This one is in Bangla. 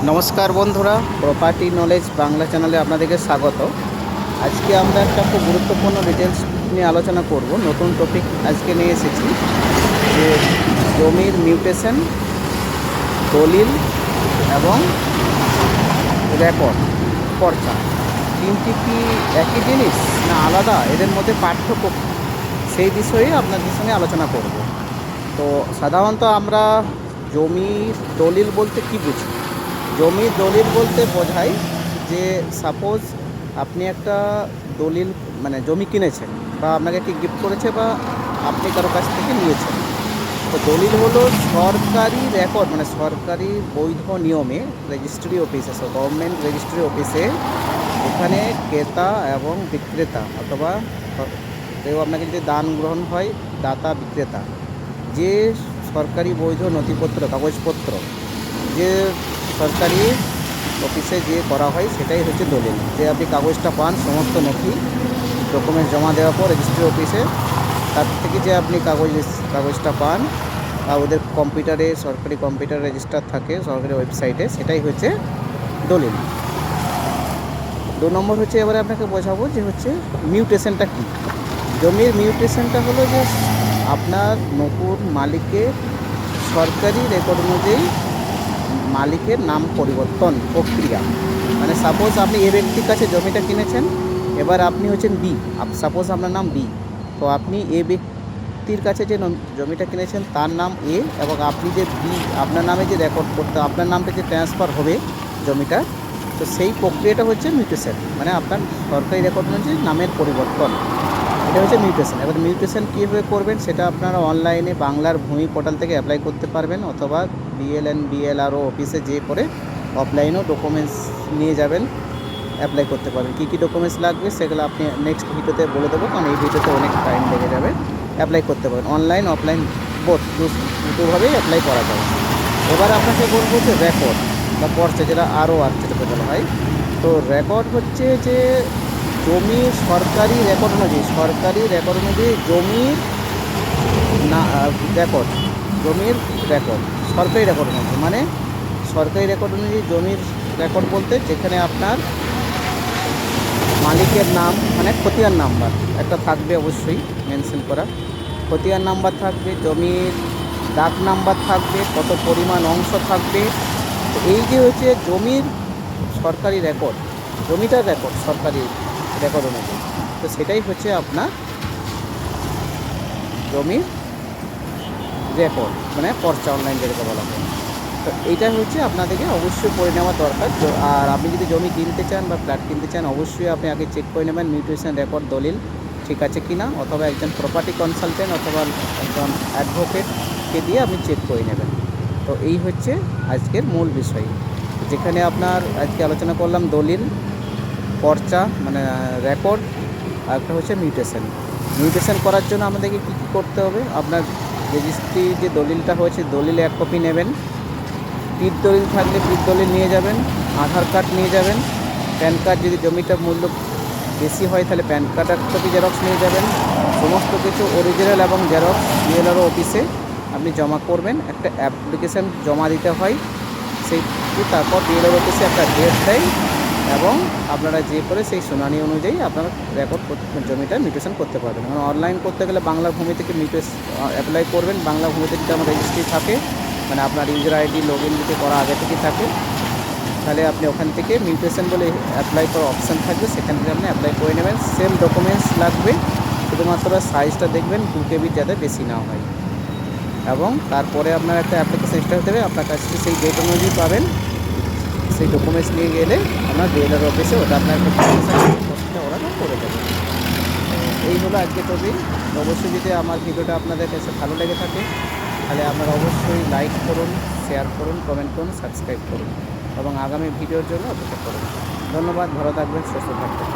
নমস্কার বন্ধুরা, প্রপার্টি নলেজ বাংলা চ্যানেলে আপনাদেরকে স্বাগত। আজকে আমরা একটা খুব গুরুত্বপূর্ণ ডিটেলস নিয়ে আলোচনা করব। নতুন টপিক আজকে নিয়ে এসেছি যে জমির মিউটেশন, দলিল এবং রেকর্ড, পর্চা, তিনটি কি একই জিনিস না আলাদা, এদের মধ্যে পার্থক্য কী, সেই বিষয়ে আপনাদের সঙ্গে আলোচনা করব। তো সাধারণত আমরা জমির দলিল বলতে কী বুঝি? জমির দলিল বলতে বোঝায় যে সাপোজ আপনি একটা দলিল মানে জমি কিনেছেন বা আপনাকে কি গিফট করেছে বা আপনি কারো কাছ থেকে নিয়েছেন। তো দলিল হলো সরকারি রেকর্ড, মানে সরকারি বৈধ নিয়মে রেজিস্ট্রি অফিসে, গভর্নমেন্ট রেজিস্ট্রি অফিসে এখানে ক্রেতা এবং বিক্রেতা অথবা কেউ আপনাকে যদি দান গ্রহণ হয়, দাতা বিক্রেতা, যে সরকারি বৈধ নথিপত্র কাগজপত্র যে সরকারি অফিসে যে করা হয় সেটাই হচ্ছে দলিল। যে আপনি কাগজটা পান, সমস্ত নথি ডকুমেন্টস জমা দেওয়ার পর রেজিস্ট্রি অফিসে, তার থেকে যে আপনি কাগজটা পান বা ওদের কম্পিউটারে, সরকারি কম্পিউটার রেজিস্টার থাকে সরকারি ওয়েবসাইটে, সেটাই হচ্ছে দলিল। 2 নম্বর হচ্ছে, এবারে আপনাকে বোঝাবো যে হচ্ছে মিউটেশনটা কী। জমির মিউটেশনটা হলো যে আপনার নতুন মালিকের সরকারি রেকর্ড অনুযায়ী মালিকের নাম পরিবর্তন প্রক্রিয়া। মানে সাপোজ আপনি এ ব্যক্তির কাছে জমিটা কিনেছেন, এবার আপনি হচ্ছেন বি, সাপোজ আপনার নাম বি, তো আপনি এ ব্যক্তির কাছে যে জমিটা কিনেছেন তার নাম এ, এবং আপনি যে বি আপনার নামে যে রেকর্ড করতে, আপনার নামটা যে ট্রান্সফার হবে জমিটা, তো সেই প্রক্রিয়াটা হচ্ছে মিউটেশন, মানে আপনার সরকারি রেকর্ড অনুযায়ী নামের পরিবর্তন, এটা হচ্ছে মিউটেশন। এবার মিউটেশন কীভাবে করবেন সেটা আপনারা অনলাইনে বাংলার ভূমি পোর্টাল থেকে অ্যাপ্লাই করতে পারবেন, অথবা বিএলএন বিএলআরও অফিসে যেয়ে পরে অফলাইনেও ডকুমেন্টস নিয়ে যাবেন, অ্যাপ্লাই করতে পারবেন। কী কী ডকুমেন্টস লাগবে সেগুলো আপনি নেক্সট ভিডিওতে বলে দেবো, কারণ এই ভিডিওতে অনেক টাইম লেগে যাবে। অ্যাপ্লাই করতে পারেন অনলাইন অফলাইন বোথ, দুটোভাবেই অ্যাপ্লাই করা যাবে। এবার আপনাকে বলবো যে রেকর্ড বা পর্চা, যেটা আরও যেটাকে বলা হয়। তো রেকর্ড হচ্ছে যে জমির সরকারি রেকর্ড অনুযায়ী, জমির না রেকর্ড, জমির রেকর্ড সরকারি রেকর্ড অনুযায়ী, মানে সরকারি রেকর্ড অনুযায়ী জমির রেকর্ড বলতে যেখানে আপনার মালিকের নাম, মানে খতিয়ান নাম্বার একটা থাকবে অবশ্যই মেনশন করা, খতিয়ান নাম্বার থাকবে, জমির দাগ নাম্বার থাকবে, কত পরিমাণ অংশ থাকবে। তো এই যে হচ্ছে জমির সরকারি রেকর্ড, জমিটার রেকর্ড সরকারি রেকর্ড অনুযায়ী, তো সেটাই হচ্ছে আপনার জমির রেকর্ড, মানে পর্চা অনলাইন যেটাকে বলা হয়। তো এইটা হচ্ছে আপনাদেরকে অবশ্যই করে নেওয়া দরকার। আর আপনি যদি জমি কিনতে চান বা ফ্ল্যাট কিনতে চান, অবশ্যই আপনি আগে চেক করে নেবেন মিউটেশন রেকর্ড দলিল ঠিক আছে কি না, অথবা একজন প্রপার্টি কনসালটেন্ট অথবা একজন অ্যাডভোকেটকে দিয়ে আপনি চেক করে নেবেন। তো এই হচ্ছে আজকের মূল বিষয়, যেখানে আপনার আজকে আলোচনা করলাম দলিল, পর্চা মানে রেকর্ড, আর একটা হচ্ছে মিউটেশন। মিউটেশন করার জন্য আমাদেরকে কী কী করতে হবে? আপনার রেজিস্ট্রি যে দলিলটা হয়েছে, দলিল 1 কপি নেবেন, পিট দলিল থাকলে পিট দলিল নিয়ে যাবেন, আধার কার্ড নিয়ে যাবেন, প্যান কার্ড যদি জমিটার মূল্য বেশি হয় তাহলে প্যান কার্ড 1 কপি জেরক্স নিয়ে যাবেন। সমস্ত কিছু অরিজিনাল এবং জেরক্স বিএলআরও অফিসে আপনি জমা করবেন। একটা অ্যাপ্লিকেশান জমা দিতে হয়, সেইটি তারপর বিএলআরও অফিসে একটা ডেট দেয়, এবং আপনারা যে করে সেই শুনানি অনুযায়ী আপনারা রেকর্ড জমিটা মিউটেশন করতে পারবেন। মানে অনলাইন করতে গেলে বাংলা ভূমি থেকে অ্যাপ্লাই করবেন। বাংলা ভূমিতে যদি আমার রেজিস্ট্রি থাকে, মানে আপনার ইউজার আইডি লগ ইন যদি করা আগে থেকে থাকে, তাহলে আপনি ওখান থেকে মিউটেশন বলে অ্যাপ্লাই করার অপশান থাকবে, সেখান থেকে আপনি অ্যাপ্লাই করে নেবেন। সেম ডকুমেন্টস লাগবে, শুধুমাত্র সাইজটা দেখবেন 2 KB যাতে বেশি না হয়, এবং তারপরে আপনার একটা অ্যাপ্লিকেশন স্টার্ট দেবে, আপনার কাছে সেই ডেট অনুযায়ী পাবেন। সেই ডকুমেন্টস নিয়ে গেলে আপনার বিএলআর অফিসে ওটা আপনার একটা ওরা করে দেবে। এই হলো আজকে টপিক। অবশ্যই যদি আমার ভিডিওটা আপনাদের কাছে ভালো লেগে থাকে, তাহলে আপনারা অবশ্যই লাইক করুন, শেয়ার করুন, কমেন্ট করুন, সাবস্ক্রাইব করুন, এবং আগামী ভিডিওর জন্য অপেক্ষা করুন। ধন্যবাদ, ভালো থাকবেন, সুস্থ থাকবেন।